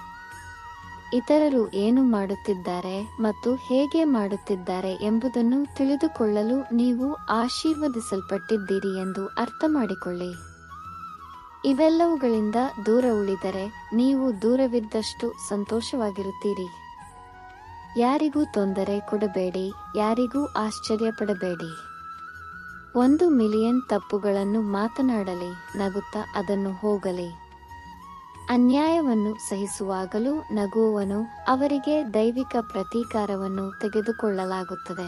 ಇತರರು ಏನು ಮಾಡುತ್ತಿದ್ದಾರೆ ಮತ್ತು ಹೇಗೆ ಮಾಡುತ್ತಿದ್ದಾರೆ ಎಂಬುದನ್ನು ತಿಳಿದುಕೊಳ್ಳಲು ನೀವು ಆಶೀರ್ವದಿಸಲ್ಪಟ್ಟಿದ್ದೀರಿ ಎಂದು ಅರ್ಥ ಮಾಡಿಕೊಳ್ಳಿ. ಇವೆಲ್ಲವುಗಳಿಂದ ದೂರ ಉಳಿದರೆ ನೀವು ದೂರವಿದ್ದಷ್ಟು ಸಂತೋಷವಾಗಿರುತ್ತೀರಿ. ಯಾರಿಗೂ ತೊಂದರೆ ಕೊಡಬೇಡಿ, ಯಾರಿಗೂ ಆಶ್ಚರ್ಯಪಡಬೇಡಿ. 1,000,000 ತಪ್ಪುಗಳನ್ನು ಮಾತನಾಡಲಿ, ನಗುತ್ತಾ ಅದನ್ನು ಹೋಗಲಿ. ಅನ್ಯಾಯವನ್ನು ಸಹಿಸುವಾಗಲೂ ನಗುವವನು, ಅವರಿಗೆ ದೈವಿಕ ಪ್ರತೀಕಾರವನ್ನು ತೆಗೆದುಕೊಳ್ಳಲಾಗುತ್ತದೆ.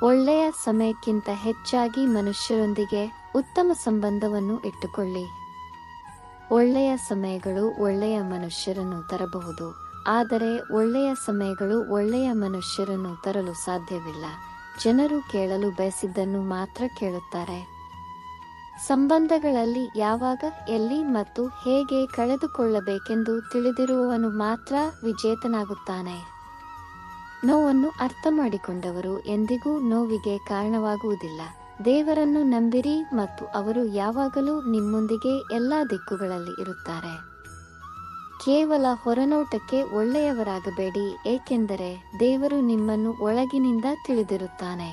ಒಳ್ಳೆಯ ಸಮಯಕ್ಕಿಂತ ಹೆಚ್ಚಾಗಿ ಮನುಷ್ಯರೊಂದಿಗೆ ಉತ್ತಮ ಸಂಬಂಧವನ್ನು ಇಟ್ಟುಕೊಳ್ಳಿ. ಒಳ್ಳೆಯ ಸಮಯಗಳು ಒಳ್ಳೆಯ ಮನುಷ್ಯರನ್ನು ತರಬಹುದು, ಆದರೆ ಒಳ್ಳೆಯ ಸಮಯಗಳು ಒಳ್ಳೆಯ ಮನುಷ್ಯರನ್ನು ತರಲು ಸಾಧ್ಯವಿಲ್ಲ. ಜನರು ಕೇಳಲು ಬಯಸಿದ್ದನ್ನು ಮಾತ್ರ ಕೇಳುತ್ತಾರೆ. ಸಂಬಂಧಗಳಲ್ಲಿ ಯಾವಾಗ, ಎಲ್ಲಿ ಮತ್ತು ಹೇಗೆ ಕಳೆದುಕೊಳ್ಳಬೇಕೆಂದು ತಿಳಿದಿರುವವನು ಮಾತ್ರ ವಿಜೇತನಾಗುತ್ತಾನೆ. ನೋವನ್ನು ಅರ್ಥ ಮಾಡಿಕೊಂಡವರು ಎಂದಿಗೂ ನೋವಿಗೆ ಕಾರಣವಾಗುವುದಿಲ್ಲ. ದೇವರನ್ನು ನಂಬಿರಿ ಮತ್ತು ಅವರು ಯಾವಾಗಲೂ ನಿಮ್ಮೊಂದಿಗೆ ಎಲ್ಲಾ ದಿಕ್ಕುಗಳಲ್ಲಿ ಇರುತ್ತಾರೆ. ಕೇವಲ ಹೊರನೋಟಕ್ಕೆ ಒಳ್ಳೆಯವರಾಗಬೇಡಿ, ಏಕೆಂದರೆ ದೇವರು ನಿಮ್ಮನ್ನು ಒಳಗಿನಿಂದ ತಿಳಿದಿರುತ್ತಾನೆ.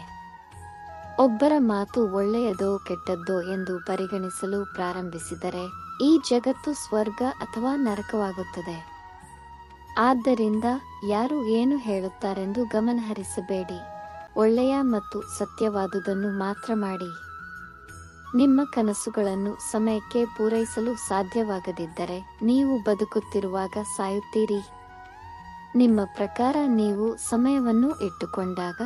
ಒಬ್ಬರ ಮಾತು ಒಳ್ಳೆಯದೋ ಕೆಟ್ಟದ್ದೋ ಎಂದು ಪರಿಗಣಿಸಲು ಪ್ರಾರಂಭಿಸಿದರೆ ಈ ಜಗತ್ತು ಸ್ವರ್ಗ ಅಥವಾ ನರಕವಾಗುತ್ತದೆ. ಆದ್ದರಿಂದ ಯಾರು ಏನು ಹೇಳುತ್ತಾರೆಂದು ಗಮನಹರಿಸಬೇಡಿ. ಒಳ್ಳೆಯ ಮತ್ತು ಸತ್ಯವಾದುದನ್ನು ಮಾತ್ರ ಮಾಡಿ. ನಿಮ್ಮ ಕನಸುಗಳನ್ನು ಸಮಯಕ್ಕೆ ಪೂರೈಸಲು ಸಾಧ್ಯವಾಗದಿದ್ದರೆ ನೀವು ಬದುಕುತ್ತಿರುವಾಗ ಸಾಯುತ್ತೀರಿ. ನಿಮ್ಮ ಪ್ರಕಾರ ನೀವು ಸಮಯವನ್ನು ಇಟ್ಟುಕೊಂಡಾಗ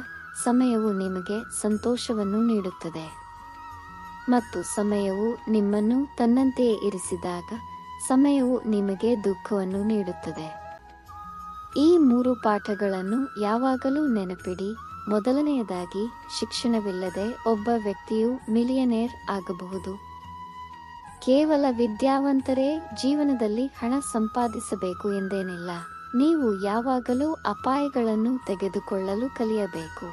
ಸಮಯವು ನಿಮಗೆ ಸಂತೋಷವನ್ನು ನೀಡುತ್ತದೆ, ಮತ್ತು ಸಮಯವು ನಿಮ್ಮನ್ನು ತನ್ನಂತೆಯೇ ಇರಿಸಿದಾಗ ಸಮಯವು ನಿಮಗೆ ದುಃಖವನ್ನು ನೀಡುತ್ತದೆ. ಈ 3 ಪಾಠಗಳನ್ನು ಯಾವಾಗಲೂ ನೆನಪಿಡಿ. ಮೊದಲನೆಯದಾಗಿ, ಶಿಕ್ಷಣವಿಲ್ಲದೆ ಒಬ್ಬ ವ್ಯಕ್ತಿಯು ಮಿಲಿಯನೇರ್ ಆಗಬಹುದು. ಕೇವಲ ವಿದ್ಯಾವಂತರೇ ಜೀವನದಲ್ಲಿ ಹಣ ಸಂಪಾದಿಸಬೇಕು ಎಂದೇನಿಲ್ಲ. ನೀವು ಯಾವಾಗಲೂ ಅಪಾಯಗಳನ್ನು ತೆಗೆದುಕೊಳ್ಳಲು ಕಲಿಯಬೇಕು.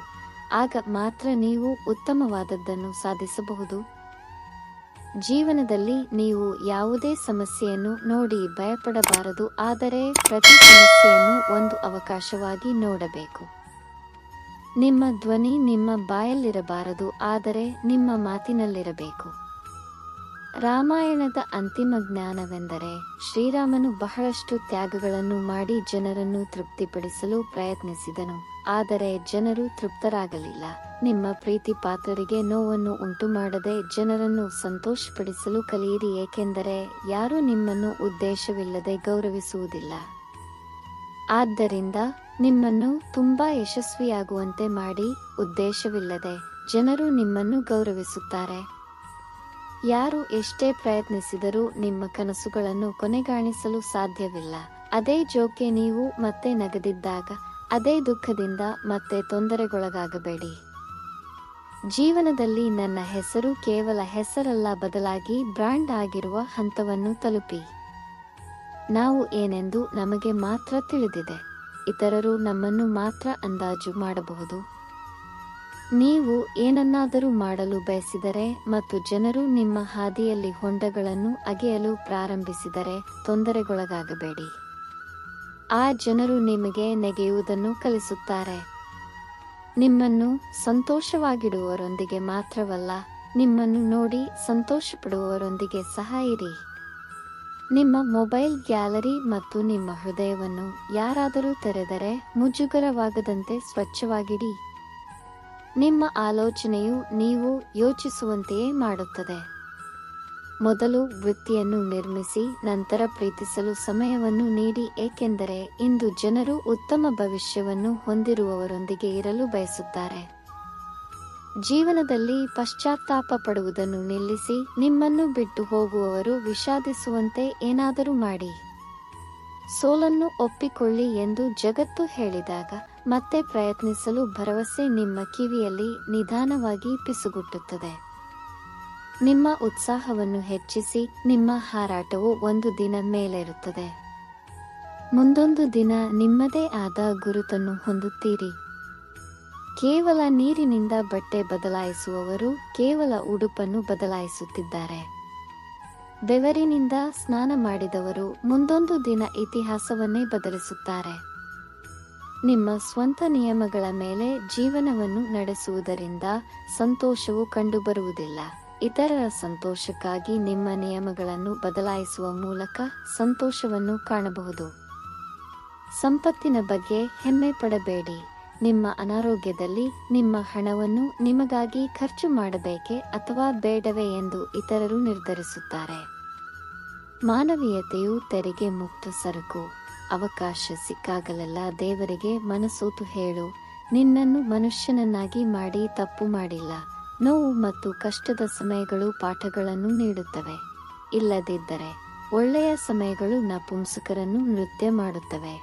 ಆಗ ಮಾತ್ರ ನೀವು ಉತ್ತಮವಾದದ್ದನ್ನು ಸಾಧಿಸಬಹುದು. ಜೀವನದಲ್ಲಿ ನೀವು ಯಾವುದೇ ಸಮಸ್ಯೆಯನ್ನು ನೋಡಿ ಭಯಪಡಬಾರದು, ಆದರೆ ಪ್ರತಿ ಸಮಸ್ಯೆಯನ್ನು ಒಂದು ಅವಕಾಶವಾಗಿ ನೋಡಬೇಕು. ನಿಮ್ಮ ಧ್ವನಿ ನಿಮ್ಮ ಬಾಯಲ್ಲಿರಬಾರದು, ಆದರೆ ನಿಮ್ಮ ಮಾತಿನಲ್ಲಿರಬೇಕು. ರಾಮಾಯಣದ ಅಂತಿಮ ಜ್ಞಾನವೆಂದರೆ, ಶ್ರೀರಾಮನು ಬಹಳಷ್ಟು ತ್ಯಾಗಗಳನ್ನು ಮಾಡಿ ಜನರನ್ನು ತೃಪ್ತಿಪಡಿಸಲು ಪ್ರಯತ್ನಿಸಿದನು, ಆದರೆ ಜನರು ತೃಪ್ತರಾಗಲಿಲ್ಲ. ನಿಮ್ಮ ಪ್ರೀತಿ ಪಾತ್ರರಿಗೆ ನೋವನ್ನು ಉಂಟುಮಾಡದೆ ಜನರನ್ನು ಸಂತೋಷಪಡಿಸಲು ಕಲಿಯಿರಿ, ಏಕೆಂದರೆ ಯಾರೂ ನಿಮ್ಮನ್ನು ಉದ್ದೇಶವಿಲ್ಲದೆ ಗೌರವಿಸುವುದಿಲ್ಲ. ಆದ್ದರಿಂದ ನಿಮ್ಮನ್ನು ತುಂಬಾ ಯಶಸ್ವಿಯಾಗುವಂತೆ ಮಾಡಿ. ಉದ್ದೇಶವಿಲ್ಲದೆ ಜನರು ನಿಮ್ಮನ್ನು ಗೌರವಿಸುತ್ತಾರೆ. ಯಾರು ಎಷ್ಟೇ ಪ್ರಯತ್ನಿಸಿದರೂ ನಿಮ್ಮ ಕನಸುಗಳನ್ನು ಕೊನೆಗಾಣಿಸಲು ಸಾಧ್ಯವಿಲ್ಲ. ಅದೇ ಜೋಕೆ ನೀವು ಮತ್ತೆ ನಗದಿದ್ದಾಗ ಅದೇ ದುಃಖದಿಂದ ಮತ್ತೆ ತೊಂದರೆಗೊಳಗಾಗಬೇಡಿ. ಜೀವನದಲ್ಲಿ ನನ್ನ ಹೆಸರು ಕೇವಲ ಹೆಸರಲ್ಲ, ಬದಲಾಗಿ ಬ್ರಾಂಡ್ ಆಗಿರುವ ಹಂತವನ್ನು ತಲುಪಿ. ನಾವು ಏನೆಂದು ನಮಗೆ ಮಾತ್ರ ತಿಳಿದಿದೆ, ಇತರರು ನಮ್ಮನ್ನು ಮಾತ್ರ ಅಂದಾಜು ಮಾಡಬಹುದು. ನೀವು ಏನನ್ನಾದರೂ ಮಾಡಲು ಬಯಸಿದರೆ ಮತ್ತು ಜನರು ನಿಮ್ಮ ಹಾದಿಯಲ್ಲಿ ಹೊಂಡಗಳನ್ನು ಅಗೆಯಲು ಪ್ರಾರಂಭಿಸಿದರೆ ತೊಂದರೆಗೊಳಗಾಗಬೇಡಿ. ಆ ಜನರು ನಿಮಗೆ ನೆಗೆಯುವುದನ್ನು ಕಲಿಸುತ್ತಾರೆ. ನಿಮ್ಮನ್ನು ಸಂತೋಷವಾಗಿಡುವವರೊಂದಿಗೆ ಮಾತ್ರವಲ್ಲ, ನಿಮ್ಮನ್ನು ನೋಡಿ ಸಂತೋಷಪಡುವವರೊಂದಿಗೆ ಸಹ ಇರಿ. ನಿಮ್ಮ ಮೊಬೈಲ್ ಗ್ಯಾಲರಿ ಮತ್ತು ನಿಮ್ಮ ಹೃದಯವನ್ನು ಯಾರಾದರೂ ತೆರೆದರೆ ಮುಜುಗರವಾಗದಂತೆ ಸ್ವಚ್ಛವಾಗಿಡಿ. ನಿಮ್ಮ ಆಲೋಚನೆಯು ನೀವು ಯೋಚಿಸುವಂತೆಯೇ ಮಾಡುತ್ತದೆ. ಮೊದಲು ವೃತ್ತಿಯನ್ನು ನಿರ್ಮಿಸಿ, ನಂತರ ಪ್ರೀತಿಸಲು ಸಮಯವನ್ನು ನೀಡಿ, ಏಕೆಂದರೆ ಇಂದು ಜನರು ಉತ್ತಮ ಭವಿಷ್ಯವನ್ನು ಹೊಂದಿರುವವರೊಂದಿಗೆ ಇರಲು ಬಯಸುತ್ತಾರೆ. ಜೀವನದಲ್ಲಿ ಪಶ್ಚಾತ್ತಾಪ ಪಡುವುದನ್ನು ನಿಲ್ಲಿಸಿ, ನಿಮ್ಮನ್ನು ಬಿಟ್ಟು ಹೋಗುವವರು ವಿಷಾದಿಸುವಂತೆ ಏನಾದರೂ ಮಾಡಿ. ಸೋಲನ್ನು ಒಪ್ಪಿಕೊಳ್ಳಿ ಎಂದು ಜಗತ್ತು ಹೇಳಿದಾಗ ಮತ್ತೆ ಪ್ರಯತ್ನಿಸಲು ಭರವಸೆ ನಿಮ್ಮ ಕಿವಿಯಲ್ಲಿ ನಿಧಾನವಾಗಿ ಪಿಸುಗುಟ್ಟುತ್ತದೆ. ನಿಮ್ಮ ಉತ್ಸಾಹವನ್ನು ಹೆಚ್ಚಿಸಿ, ನಿಮ್ಮ ಹಾರಾಟವು ಒಂದು ದಿನ ಮೇಲೇರುತ್ತದೆ. ಮುಂದೊಂದು ದಿನ ನಿಮ್ಮದೇ ಆದ ಗುರುತನ್ನು ಹೊಂದುತ್ತೀರಿ. ಕೇವಲ ನೀರಿನಿಂದ ಬಟ್ಟೆ ಬದಲಾಯಿಸುವವರು ಕೇವಲ ಉಡುಪನ್ನು ಬದಲಾಯಿಸುತ್ತಿದ್ದಾರೆ. ಬೆವರಿನಿಂದ ಸ್ನಾನ ಮಾಡಿದವರು ಮುಂದೊಂದು ದಿನ ಇತಿಹಾಸವನ್ನೇ ಬದಲಿಸುತ್ತಾರೆ. ನಿಮ್ಮ ಸ್ವಂತ ನಿಯಮಗಳ ಮೇಲೆ ಜೀವನವನ್ನು ನಡೆಸುವುದರಿಂದ ಸಂತೋಷವು ಕಂಡುಬರುವುದಿಲ್ಲ. ಇತರರ ಸಂತೋಷಕ್ಕಾಗಿ ನಿಮ್ಮ ನಿಯಮಗಳನ್ನು ಬದಲಾಯಿಸುವ ಮೂಲಕ ಸಂತೋಷವನ್ನು ಕಾಣಬಹುದು. ಸಂಪತ್ತಿನ ಬಗ್ಗೆ ಹೆಮ್ಮೆ ಪಡಬೇಡಿ. ನಿಮ್ಮ ಅನಾರೋಗ್ಯದಲ್ಲಿ ನಿಮ್ಮ ಹಣವನ್ನು ನಿಮಗಾಗಿ ಖರ್ಚು ಮಾಡಬೇಕೇ ಅಥವಾ ಬೇಡವೇ ಎಂದು ಇತರರು ನಿರ್ಧರಿಸುತ್ತಾರೆ. ಮಾನವೀಯತೆಯು ತೆರಿಗೆ ಮುಕ್ತ ಸರಕು. ಅವಕಾಶ ಸಿಕ್ಕಾಗಲೆಲ್ಲ ದೇವರಿಗೆ ಮನಸೋತು ಹೇಳು, ನಿನ್ನನ್ನು ಮನುಷ್ಯನನ್ನಾಗಿ ಮಾಡಿ ತಪ್ಪು ಮಾಡಿಲ್ಲ. ನೋವು ಮತ್ತು ಕಷ್ಟದ ಸಮಯಗಳು ಪಾಠಗಳನ್ನು ನೀಡುತ್ತವೆ. ಇಲ್ಲದಿದ್ದರೆ ಒಳ್ಳೆಯ ಸಮಯಗಳು ನಪುಂಸಕರನ್ನು ನೃತ್ಯ ಮಾಡುತ್ತವೆ.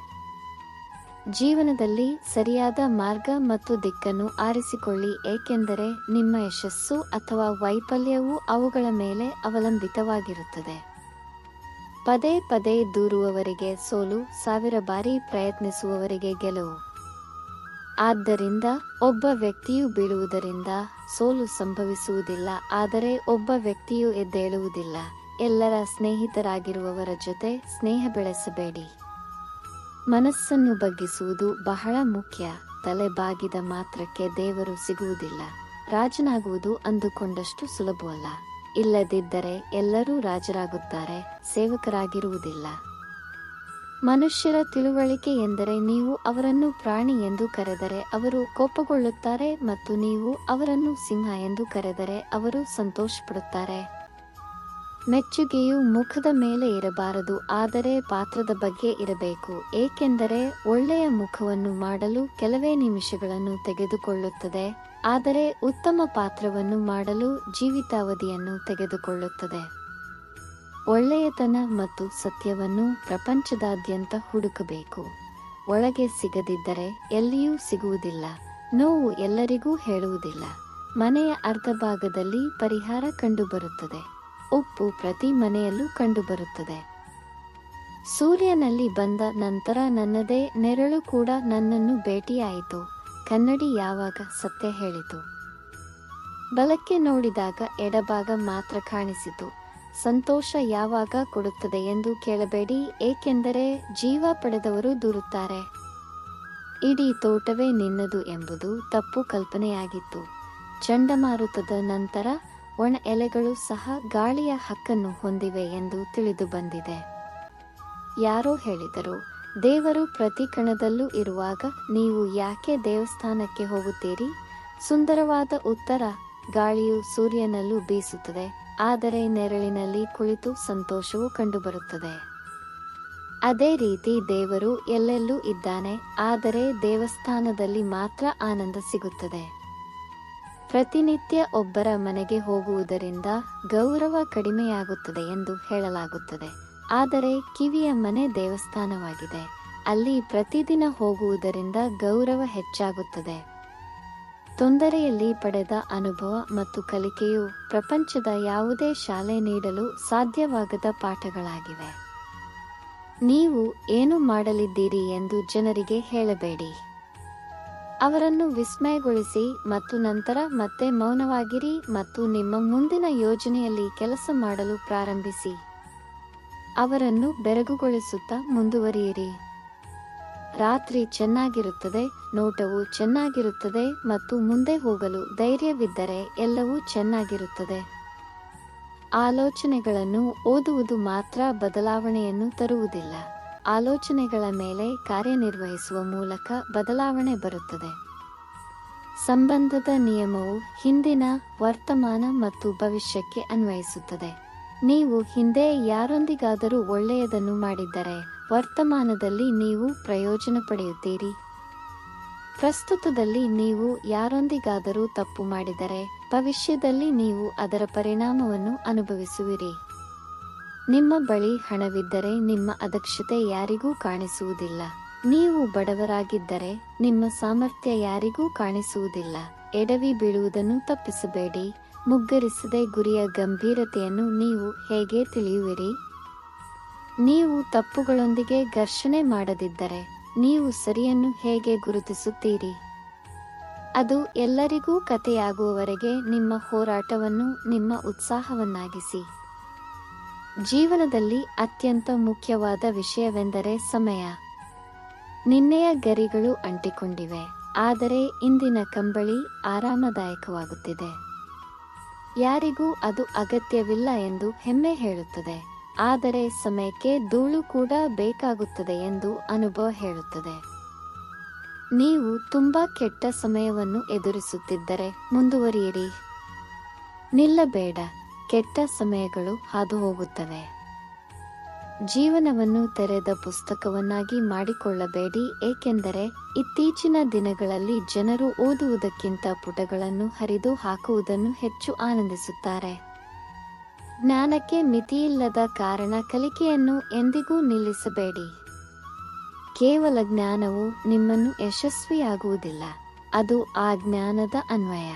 ಜೀವನದಲ್ಲಿ ಸರಿಯಾದ ಮಾರ್ಗ ಮತ್ತು ದಿಕ್ಕನ್ನು ಆರಿಸಿಕೊಳ್ಳಿ, ಏಕೆಂದರೆ ನಿಮ್ಮ ಯಶಸ್ಸು ಅಥವಾ ವೈಫಲ್ಯವು ಅವುಗಳ ಮೇಲೆ ಅವಲಂಬಿತವಾಗಿರುತ್ತದೆ. ಪದೇ ಪದೇ ದೂರುವವರಿಗೆ ಸೋಲು, 1000 ಬಾರಿ ಪ್ರಯತ್ನಿಸುವವರಿಗೆ ಗೆಲುವು. ಆದ್ದರಿಂದ ಒಬ್ಬ ವ್ಯಕ್ತಿಯು ಬೀಳುವುದರಿಂದ ಸೋಲು ಸಂಭವಿಸುವುದಿಲ್ಲ, ಆದರೆ ಒಬ್ಬ ವ್ಯಕ್ತಿಯು ಎದ್ದೇಳುವುದಿಲ್ಲ. ಎಲ್ಲರ ಸ್ನೇಹಿತರಾಗಿರುವವರ ಜೊತೆ ಸ್ನೇಹ ಬೆಳೆಸಬೇಡಿ. ಮನಸ್ಸನ್ನು ಬಗ್ಗಿಸುವುದು ಬಹಳ ಮುಖ್ಯ. ತಲೆ ಬಾಗಿದ ಮಾತ್ರಕ್ಕೆ ದೇವರು ಸಿಗುವುದಿಲ್ಲ. ರಾಜನಾಗುವುದು ಅಂದುಕೊಂಡಷ್ಟು ಸುಲಭವಲ್ಲ. ಇಲ್ಲದಿದ್ದರೆ ಎಲ್ಲರೂ ರಾಜರಾಗುತ್ತಾರೆ, ಸೇವಕರಾಗಿರುವುದಿಲ್ಲ. ಮನುಷ್ಯರ ತಿಳುವಳಿಕೆ ಎಂದರೆ ನೀವು ಅವರನ್ನು ಪ್ರಾಣಿ ಎಂದು ಕರೆದರೆ ಅವರು ಕೋಪಗೊಳ್ಳುತ್ತಾರೆ ಮತ್ತು ನೀವು ಅವರನ್ನು ಸಿಂಹ ಎಂದು ಕರೆದರೆ ಅವರು ಸಂತೋಷಪಡುತ್ತಾರೆ. ಮೆಚ್ಚುಗೆಯು ಮುಖದ ಮೇಲೆ ಇರಬಾರದು, ಆದರೆ ಪಾತ್ರದ ಬಗ್ಗೆ ಇರಬೇಕು, ಏಕೆಂದರೆ ಒಳ್ಳೆಯ ಮುಖವನ್ನು ಮಾಡಲು ಕೆಲವೇ ನಿಮಿಷಗಳನ್ನು ತೆಗೆದುಕೊಳ್ಳುತ್ತದೆ, ಆದರೆ ಉತ್ತಮ ಪಾತ್ರವನ್ನು ಮಾಡಲು ಜೀವಿತಾವಧಿಯನ್ನು ತೆಗೆದುಕೊಳ್ಳುತ್ತದೆ. ಒಳ್ಳೆಯತನ ಮತ್ತು ಸತ್ಯವನ್ನು ಪ್ರಪಂಚದಾದ್ಯಂತ ಹುಡುಕಬೇಕು. ಒಳಗೆ ಸಿಗದಿದ್ದರೆ ಎಲ್ಲಿಯೂ ಸಿಗುವುದಿಲ್ಲ. ನೋವು ಎಲ್ಲರಿಗೂ ಹೇಳುವುದಿಲ್ಲ. ಮನೆಯ ಅರ್ಧ ಭಾಗದಲ್ಲಿ ಪರಿಹಾರ ಕಂಡುಬರುತ್ತದೆ. ಉಪ್ಪು ಪ್ರತಿ ಮನೆಯಲ್ಲೂ ಕಂಡುಬರುತ್ತದೆ. ಸೂರ್ಯನಲ್ಲಿ ಬಂದ ನಂತರ ನನ್ನದೇ ನೆರಳು ಕೂಡ ನನ್ನನ್ನು ಭೇಟಿಯಾಯಿತು. ಕನ್ನಡಿ ಯಾವಾಗ ಸತ್ಯ ಹೇಳಿತು? ಬಲಕ್ಕೆ ನೋಡಿದಾಗ ಎಡಭಾಗ ಮಾತ್ರ ಕಾಣಿಸಿತು. ಸಂತೋಷ ಯಾವಾಗ ಕೊಡುತ್ತದೆ ಎಂದು ಕೇಳಬೇಡಿ, ಏಕೆಂದರೆ ಜೀವ ಪಡೆದವರು ದೂರುತ್ತಾರೆ. ಇಡೀ ತೋಟವೇ ನಿನ್ನದು ಎಂಬುದು ತಪ್ಪು ಕಲ್ಪನೆಯಾಗಿತ್ತು. ಚಂಡಮಾರುತದ ನಂತರ ಒಣ ಎಲೆಗಳು ಸಹ ಗಾಳಿಯ ಹಕ್ಕನ್ನು ಹೊಂದಿವೆ ಎಂದು ತಿಳಿದು ಬಂದಿದೆ. ಯಾರೋ ಹೇಳಿದರು, ದೇವರು ಪ್ರತಿ ಕಣದಲ್ಲೂ ಇರುವಾಗ ನೀವು ಯಾಕೆ ದೇವಸ್ಥಾನಕ್ಕೆ ಹೋಗುತ್ತೀರಿ? ಸುಂದರವಾದ ಉತ್ತರ, ಗಾಳಿಯು ಸೂರ್ಯನಲ್ಲೂ ಬೀಸುತ್ತದೆ, ಆದರೆ ನೆರಳಿನಲ್ಲಿ ಕುಳಿತು ಸಂತೋಷವು ಕಂಡುಬರುತ್ತದೆ. ಅದೇ ರೀತಿ ದೇವರು ಎಲ್ಲೆಲ್ಲೂ ಇದ್ದಾನೆ, ಆದರೆ ದೇವಸ್ಥಾನದಲ್ಲಿ ಮಾತ್ರ ಆನಂದ ಸಿಗುತ್ತದೆ. ಪ್ರತಿನಿತ್ಯ ಒಬ್ಬರ ಮನೆಗೆ ಹೋಗುವುದರಿಂದ ಗೌರವ ಕಡಿಮೆಯಾಗುತ್ತದೆ ಎಂದು ಹೇಳಲಾಗುತ್ತದೆ. ಆದರೆ ಕಿವಿಯ ಮನೆ ದೇವಸ್ಥಾನವಾಗಿದೆ. ಅಲ್ಲಿ ಪ್ರತಿದಿನ ಹೋಗುವುದರಿಂದ ಗೌರವ ಹೆಚ್ಚಾಗುತ್ತದೆ. ತೊಂದರೆಯಲ್ಲಿ ಪಡೆದ ಅನುಭವ ಮತ್ತು ಕಲಿಕೆಯು ಪ್ರಪಂಚದ ಯಾವುದೇ ಶಾಲೆ ನೀಡಲು ಸಾಧ್ಯವಾಗದ ಪಾಠಗಳಾಗಿವೆ. ನೀವು ಏನು ಮಾಡಲಿದ್ದೀರಿ ಎಂದು ಜನರಿಗೆ ಹೇಳಬೇಡಿ. ಅವರನ್ನು ವಿಸ್ಮಯಗೊಳಿಸಿ ಮತ್ತು ನಂತರ ಮತ್ತೆ ಮೌನವಾಗಿರಿ ಮತ್ತು ನಿಮ್ಮ ಮುಂದಿನ ಯೋಜನೆಯಲ್ಲಿ ಕೆಲಸ ಮಾಡಲು ಪ್ರಾರಂಭಿಸಿ. ಅವರನ್ನು ಬೆರಗುಗೊಳಿಸುತ್ತಾ ಮುಂದುವರಿಯಿರಿ. ರಾತ್ರಿ ಚೆನ್ನಾಗಿರುತ್ತದೆ, ನೋಟವು ಚೆನ್ನಾಗಿರುತ್ತದೆ ಮತ್ತು ಮುಂದೆ ಹೋಗಲು ಧೈರ್ಯವಿದ್ದರೆ ಎಲ್ಲವೂ ಚೆನ್ನಾಗಿರುತ್ತದೆ. ಆಲೋಚನೆಗಳನ್ನು ಓದುವುದು ಮಾತ್ರ ಬದಲಾವಣೆಯನ್ನು ತರುವುದಿಲ್ಲ. ಆಲೋಚನೆಗಳ ಮೇಲೆ ಕಾರ್ಯನಿರ್ವಹಿಸುವ ಮೂಲಕ ಬದಲಾವಣೆ ಬರುತ್ತದೆ. ಸಂಬಂಧದ ನಿಯಮವು ಹಿಂದಿನ, ವರ್ತಮಾನ ಮತ್ತು ಭವಿಷ್ಯಕ್ಕೆ ಅನ್ವಯಿಸುತ್ತದೆ. ನೀವು ಹಿಂದೆ ಯಾರೊಂದಿಗಾದರೂ ಒಳ್ಳೆಯದನ್ನು ಮಾಡಿದ್ದರೆ ವರ್ತಮಾನದಲ್ಲಿ ನೀವು ಪ್ರಯೋಜನ ಪಡೆಯುತ್ತೀರಿ. ಪ್ರಸ್ತುತದಲ್ಲಿ ನೀವು ಯಾರೊಂದಿಗಾದರೂ ತಪ್ಪು ಮಾಡಿದರೆ ಭವಿಷ್ಯದಲ್ಲಿ ನೀವು ಅದರ ಪರಿಣಾಮವನ್ನು ಅನುಭವಿಸುವಿರಿ. ನಿಮ್ಮ ಬಳಿ ಹಣವಿದ್ದರೆ ನಿಮ್ಮ ಅದಕ್ಷತೆ ಯಾರಿಗೂ ಕಾಣಿಸುವುದಿಲ್ಲ. ನೀವು ಬಡವರಾಗಿದ್ದರೆ ನಿಮ್ಮ ಸಾಮರ್ಥ್ಯ ಯಾರಿಗೂ ಕಾಣಿಸುವುದಿಲ್ಲ. ಎಡವಿ ಬೀಳುವುದನ್ನು ತಪ್ಪಿಸಬೇಡಿ. ಮುಗ್ಗರಿಸದೆ ಗುರಿಯ ಗಂಭೀರತೆಯನ್ನು ನೀವು ಹೇಗೆ ತಿಳಿಯುವಿರಿ? ನೀವು ತಪ್ಪುಗಳೊಂದಿಗೆ ಘರ್ಷಣೆ ಮಾಡದಿದ್ದರೆ ನೀವು ಸರಿಯನ್ನು ಹೇಗೆ ಗುರುತಿಸುತ್ತೀರಿ? ಅದು ಎಲ್ಲರಿಗೂ ಕಥೆಯಾಗುವವರೆಗೆ ನಿಮ್ಮ ಹೋರಾಟವನ್ನು ನಿಮ್ಮ ಉತ್ಸಾಹವನ್ನಾಗಿಸಿ. ಜೀವನದಲ್ಲಿ ಅತ್ಯಂತ ಮುಖ್ಯವಾದ ವಿಷಯವೆಂದರೆ ಸಮಯ. ನಿನ್ನೆಯ ಗರಿಗಳು ಅಂಟಿಕೊಂಡಿವೆ, ಆದರೆ ಇಂದಿನ ಕಂಬಳಿ ಆರಾಮದಾಯಕವಾಗುತ್ತಿದೆ. ಯಾರಿಗೂ ಅದು ಅಗತ್ಯವಿಲ್ಲ ಎಂದು ಹೆಮ್ಮೆ ಹೇಳುತ್ತದೆ, ಆದರೆ ಸಮಯಕ್ಕೆ ಧೂಳು ಕೂಡ ಬೇಕಾಗುತ್ತದೆ ಎಂದು ಅನುಭವ ಹೇಳುತ್ತದೆ. ನೀವು ತುಂಬಾ ಕೆಟ್ಟ ಸಮಯವನ್ನು ಎದುರಿಸುತ್ತಿದ್ದರೆ ಮುಂದುವರಿಯಿರಿ. ನಿಲ್ಲಬೇಡ. ಕೆಟ್ಟ ಸಮಯಗಳು ಹಾದುಹೋಗುತ್ತವೆ. ಜೀವನವನ್ನು ತೆರೆದ ಪುಸ್ತಕವನ್ನಾಗಿ ಮಾಡಿಕೊಳ್ಳಬೇಡಿ, ಏಕೆಂದರೆ ಇತ್ತೀಚಿನ ದಿನಗಳಲ್ಲಿ ಜನರು ಓದುವುದಕ್ಕಿಂತ ಪುಟಗಳನ್ನು ಹರಿದು ಹಾಕುವುದನ್ನು ಹೆಚ್ಚು ಆನಂದಿಸುತ್ತಾರೆ. ಜ್ಞಾನಕ್ಕೆ ಮಿತಿಯಿಲ್ಲದ ಕಾರಣ ಕಲಿಕೆಯನ್ನು ಎಂದಿಗೂ ನಿಲ್ಲಿಸಬೇಡಿ. ಕೇವಲ ಜ್ಞಾನವು ನಿಮ್ಮನ್ನು ಯಶಸ್ವಿಯಾಗುವುದಿಲ್ಲ, ಅದು ಆ ಜ್ಞಾನದ ಅನ್ವಯ.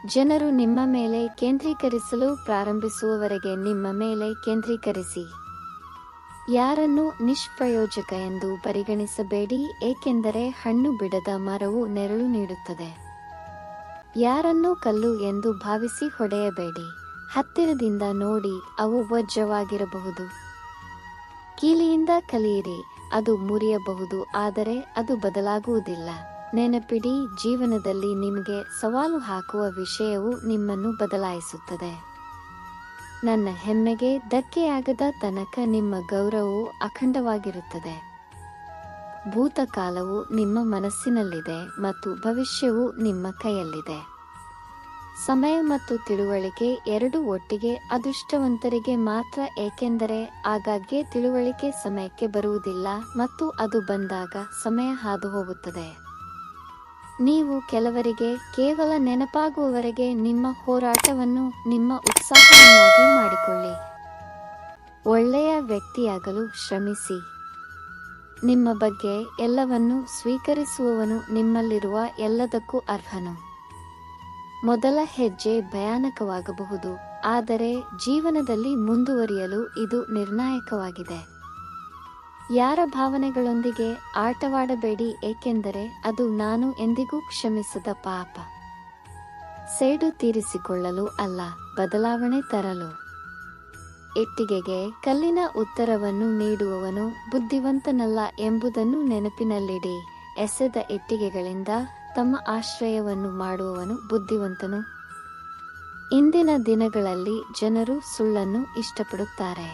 ಜನರು ನಿಮ್ಮ ಮೇಲೆ ಕೇಂದ್ರೀಕರಿಸಲು ಪ್ರಾರಂಭಿಸುವವರೆಗೆ ನಿಮ್ಮ ಮೇಲೆ ಕೇಂದ್ರೀಕರಿಸಿ. ಯಾರನ್ನು ನಿಷ್ಪ್ರಯೋಜಕ ಎಂದು ಪರಿಗಣಿಸಬೇಡಿ, ಏಕೆಂದರೆ ಹಣ್ಣು ಬಿಡದ ಮರವು ನೆರಳು ನೀಡುತ್ತದೆ. ಯಾರನ್ನೂ ಕಲ್ಲು ಎಂದು ಭಾವಿಸಿ ಹೊಡೆಯಬೇಡಿ. ಹತ್ತಿರದಿಂದ ನೋಡಿ, ಅವು ವಜ್ರವಾಗಿರಬಹುದು. ಕೀಲಿಯಿಂದ ಕಲಿಯಿರಿ, ಅದು ಮುರಿಯಬಹುದು, ಆದರೆ ಅದು ಬದಲಾಗುವುದಿಲ್ಲ. ನೆನಪಿಡಿ, ಜೀವನದಲ್ಲಿ ನಿಮಗೆ ಸವಾಲು ಹಾಕುವ ವಿಷಯವು ನಿಮ್ಮನ್ನು ಬದಲಾಯಿಸುತ್ತದೆ. ನನ್ನ ಹೆಮ್ಮೆಗೆ ಧಕ್ಕೆಯಾಗದ ತನಕ ನಿಮ್ಮ ಗೌರವವು ಅಖಂಡವಾಗಿರುತ್ತದೆ. ಭೂತಕಾಲವು ನಿಮ್ಮ ಮನಸ್ಸಿನಲ್ಲಿದೆ ಮತ್ತು ಭವಿಷ್ಯವು ನಿಮ್ಮ ಕೈಯಲ್ಲಿದೆ. ಸಮಯ ಮತ್ತು ತಿಳುವಳಿಕೆ ಎರಡೂ ಒಟ್ಟಿಗೆ ಅದೃಷ್ಟವಂತರಿಗೆ ಮಾತ್ರ, ಏಕೆಂದರೆ ಆಗಾಗ್ಗೆ ತಿಳುವಳಿಕೆ ಸಮಯಕ್ಕೆ ಬರುವುದಿಲ್ಲ ಮತ್ತು ಅದು ಬಂದಾಗ ಸಮಯ ಹಾದುಹೋಗುತ್ತದೆ. ನೀವು ಕೆಲವರಿಗೆ ಕೇವಲ ನೆನಪಾಗುವವರೆಗೆ ನಿಮ್ಮ ಹೋರಾಟವನ್ನು ನಿಮ್ಮ ಉತ್ಸಾಹವನ್ನಾಗಿ ಮಾಡಿಕೊಳ್ಳಿ. ಒಳ್ಳೆಯ ವ್ಯಕ್ತಿಯಾಗಲು ಶ್ರಮಿಸಿ. ನಿಮ್ಮ ಬಗ್ಗೆ ಎಲ್ಲವನ್ನೂ ಸ್ವೀಕರಿಸುವವನು ನಿಮ್ಮಲ್ಲಿರುವ ಎಲ್ಲದಕ್ಕೂ ಅರ್ಹನು. ಮೊದಲ ಹೆಜ್ಜೆ ಭಯಾನಕವಾಗಬಹುದು, ಆದರೆ ಜೀವನದಲ್ಲಿ ಮುಂದುವರಿಯಲು ಇದು ನಿರ್ಣಾಯಕವಾಗಿದೆ. ಯಾರ ಭಾವನೆಗಳೊಂದಿಗೆ ಆಟವಾಡಬೇಡಿ, ಏಕೆಂದರೆ ಅದು ನಾನು ಎಂದಿಗೂ ಕ್ಷಮಿಸದ ಪಾಪ. ಸೇಡು ತೀರಿಸಿಕೊಳ್ಳಲು ಅಲ್ಲ, ಬದಲಾವಣೆ ತರಲು. ಇಟ್ಟಿಗೆಗೆ ಕಲ್ಲಿನ ಉತ್ತರವನ್ನು ನೀಡುವವನು ಬುದ್ಧಿವಂತನಲ್ಲ ಎಂಬುದನ್ನು ನೆನಪಿನಲ್ಲಿಡಿ. ಎಸೆದ ಇಟ್ಟಿಗೆಗಳಿಂದ ತಮ್ಮ ಆಶ್ರಯವನ್ನು ಮಾಡುವವನು ಬುದ್ಧಿವಂತನು. ಇಂದಿನ ದಿನಗಳಲ್ಲಿ ಜನರು ಸುಳ್ಳನ್ನು ಇಷ್ಟಪಡುತ್ತಾರೆ.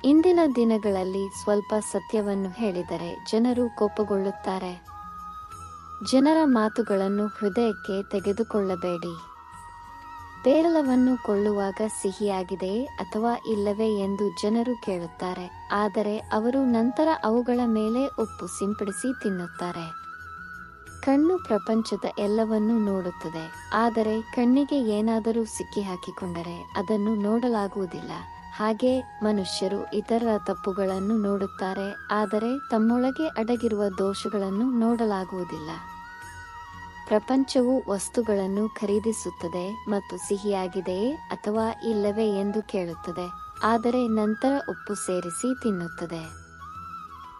ಇಂದಿನ ದಿನಗಳಲ್ಲಿ ಸ್ವಲ್ಪ ಸತ್ಯವನ್ನು ಹೇಳಿದರೆ ಜನರು ಕೋಪಗೊಳ್ಳುತ್ತಾರೆ. ಜನರ ಮಾತುಗಳನ್ನು ಹೃದಯಕ್ಕೆ ತೆಗೆದುಕೊಳ್ಳಬೇಡಿ. ಪೇರಲವನ್ನು ಕೊಳ್ಳುವಾಗ ಸಿಹಿಯಾಗಿದೆಯೇ ಅಥವಾ ಇಲ್ಲವೇ ಎಂದು ಜನರು ಕೇಳುತ್ತಾರೆ, ಆದರೆ ಅವರು ನಂತರ ಅವುಗಳ ಮೇಲೆ ಉಪ್ಪು ಸಿಂಪಡಿಸಿ ತಿನ್ನುತ್ತಾರೆ. ಕಣ್ಣು ಪ್ರಪಂಚದ ಎಲ್ಲವನ್ನೂ ನೋಡುತ್ತದೆ, ಆದರೆ ಕಣ್ಣಿಗೆ ಏನಾದರೂ ಸಿಕ್ಕಿಹಾಕಿಕೊಂಡರೆ ಅದನ್ನು ನೋಡಲಾಗುವುದಿಲ್ಲ. ಹಾಗೆ ಮನುಷ್ಯರು ಇತರರ ತಪ್ಪುಗಳನ್ನು ನೋಡುತ್ತಾರೆ, ಆದರೆ ತಮ್ಮೊಳಗೆ ಅಡಗಿರುವ ದೋಷಗಳನ್ನು ನೋಡಲಾಗುವುದಿಲ್ಲ. ಪ್ರಪಂಚವು ವಸ್ತುಗಳನ್ನು ಖರೀದಿಸುತ್ತದೆ ಮತ್ತು ಸಿಹಿಯಾಗಿದೆಯೇ ಅಥವಾ ಇಲ್ಲವೇ ಎಂದು ಕೇಳುತ್ತದೆ, ಆದರೆ ನಂತರ ಉಪ್ಪು ಸೇರಿಸಿ ತಿನ್ನುತ್ತದೆ.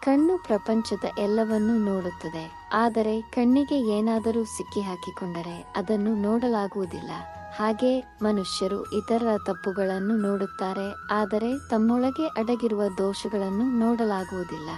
ಕಣ್ಣು ಪ್ರಪಂಚದ ಎಲ್ಲವನ್ನೂ ನೋಡುತ್ತದೆ, ಆದರೆ ಕಣ್ಣಿಗೆ ಏನಾದರೂ ಸಿಕ್ಕಿಹಾಕಿಕೊಂಡರೆ ಅದನ್ನು ನೋಡಲಾಗುವುದಿಲ್ಲ. ಹಾಗೆ ಮನುಷ್ಯರು ಇತರರ ತಪ್ಪುಗಳನ್ನು ನೋಡುತ್ತಾರೆ, ಆದರೆ ತಮ್ಮೊಳಗೆ ಅಡಗಿರುವ ದೋಷಗಳನ್ನು ನೋಡಲಾಗುವುದಿಲ್ಲ.